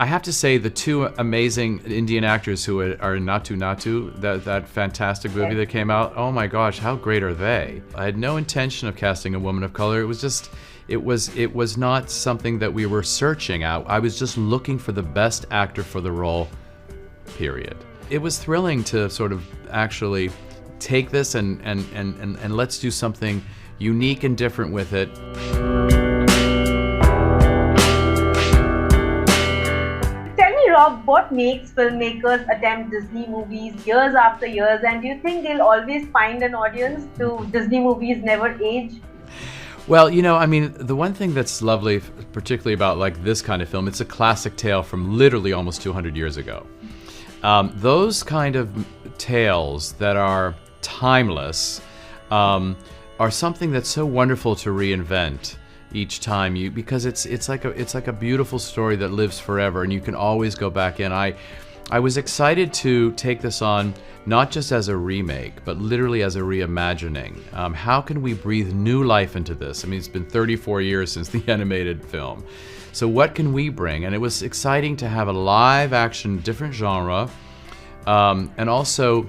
I have to say the two amazing Indian actors who are in Natu Natu, that fantastic movie that came out. Oh my gosh, how great are they? I had no intention of casting a woman of color. It was just, it was not something that we were searching out. I was just looking for the best actor for the role, period. It was thrilling to sort of actually take this and let's do something unique and different with it. Rob, what makes filmmakers attempt Disney movies years after years, and do you think they'll always find an audience? Do Disney movies never age? Well, you know, I mean, the one thing that's lovely, particularly about like this kind of film, it's a classic tale from literally almost 200 years ago. Those kind of tales that are timeless are something that's so wonderful to reinvent each time because it's like a beautiful story that lives forever, and you can always go back in. I was excited to take this on not just as a remake, but literally as a reimagining. How can we breathe new life into this? I mean, it's been 34 years since the animated film. So what can we bring? And it was exciting to have a live action, different genre, and also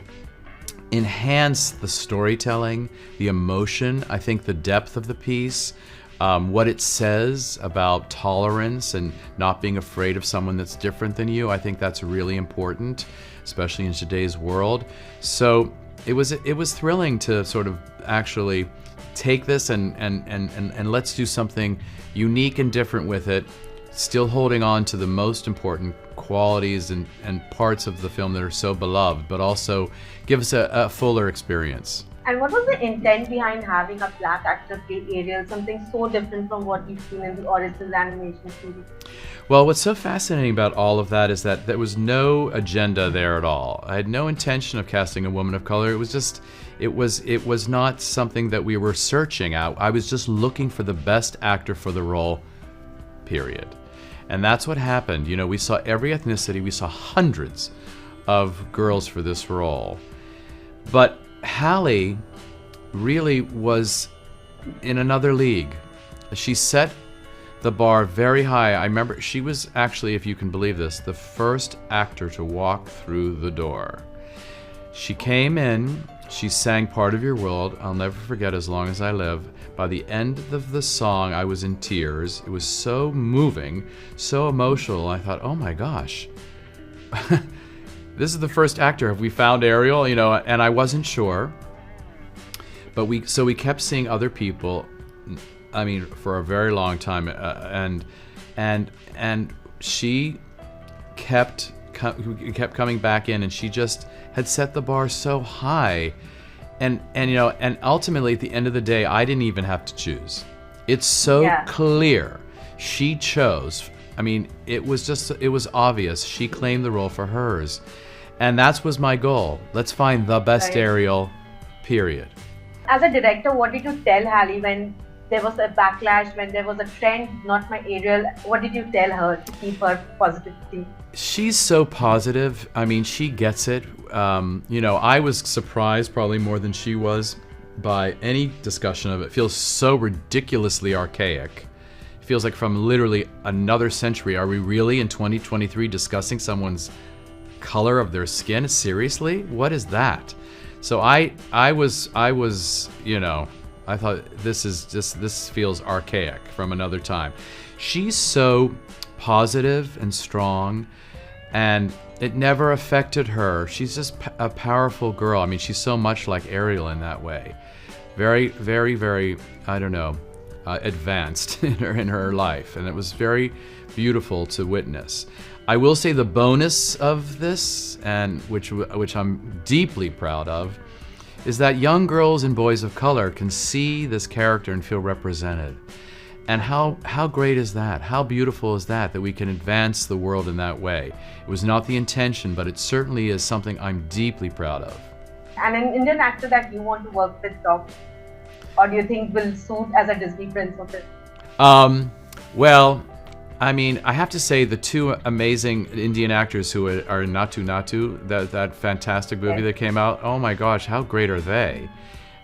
enhance the storytelling, the emotion, I think the depth of the piece, what it says about tolerance and not being afraid of someone that's different than you. I think that's really important, especially in today's world. So it was thrilling to sort of actually take this and let's do something unique and different with it, still holding on to the most important qualities and parts of the film that are so beloved, but also give us a fuller experience. And what was the intent behind having a black actor play Ariel, something so different from what we've seen in the original animation series? Well, what's so fascinating about all of that is that there was no agenda there at all. I had no intention of casting a woman of color. It was just, it was not something that we were searching out. I was just looking for the best actor for the role, period. And that's what happened. You know, we saw every ethnicity. We saw hundreds of girls for this role. But Halle really was in another league. She set the bar very high. I remember she was actually, if you can believe this, the first actor to walk through the door. She came in, she sang Part of Your World, I'll never forget as long as I live. By the end of the song, I was in tears. It was so moving, so emotional. I thought, oh my gosh. This is the first actor. Have we found Ariel? You know, and I wasn't sure. But we kept seeing other people. I mean, for a very long time, and she kept coming back in, and she just had set the bar so high, and you know, and ultimately at the end of the day, I didn't even have to choose. It's so clear. She chose. I mean, it was obvious. She claimed the role for hers. And that was my goal. Let's find the best Ariel, period. As a director, what did you tell Halle when there was a backlash, when there was a trend, not my Ariel? What did you tell her to keep her positivity? She's so positive. I mean, she gets it. You know, I was surprised probably more than she was by any discussion of it. It feels so ridiculously archaic. It feels like from literally another century. Are we really in 2023 discussing someone's color of their skin? Seriously? What is that? So I was, you know, I thought this feels archaic from another time. She's so positive and strong, and it never affected her. She's just a powerful girl. I mean, she's so much like Ariel in that way. Very, very, very, I don't know, advanced in her life, and it was very beautiful to witness. I will say the bonus of this, and which I'm deeply proud of, is that young girls and boys of color can see this character and feel represented. And how great is that? How beautiful is that we can advance the world in that way? It was not the intention, but it certainly is something I'm deeply proud of. And an Indian actor that you want to work with, Doc, or do you think will suit as a Disney princess? Well, I mean, I have to say the two amazing Indian actors who are in Natu Natu, that fantastic movie that came out. Oh my gosh, how great are they?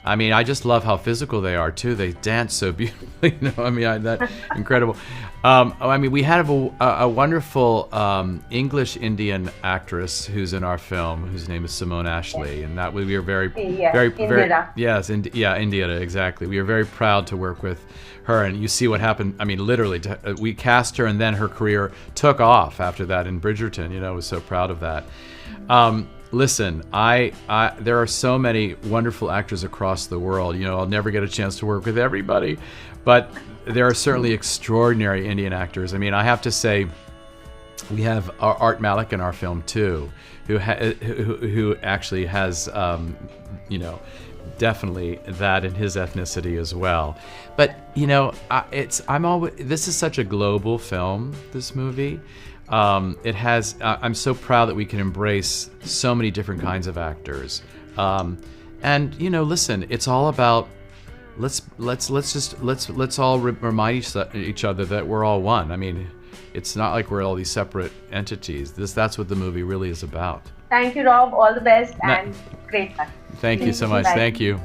I mean, I just love how physical they are too. They dance so beautifully. That incredible. I mean, we have a wonderful English Indian actress who's in our film, whose name is Simone Ashley, and that we are very, very, yes, India, exactly. We are very proud to work with her, and you see what happened. I mean, literally, we cast her, and then her career took off after that in Bridgerton. I was so proud of that. Listen, there are so many wonderful actors across the world. I'll never get a chance to work with everybody, but there are certainly extraordinary Indian actors. I mean, I have to say, we have Art Malik in our film too, who actually has, definitely that in his ethnicity as well. But this is such a global film, this movie. I'm so proud that we can embrace so many different kinds of actors. And listen, it's all about let's all remind each other that we're all one. I mean, it's not like we're all these separate entities. That's what the movie really is about. Thank you, Rob. All the best and great luck. Thank you so much. Thank you.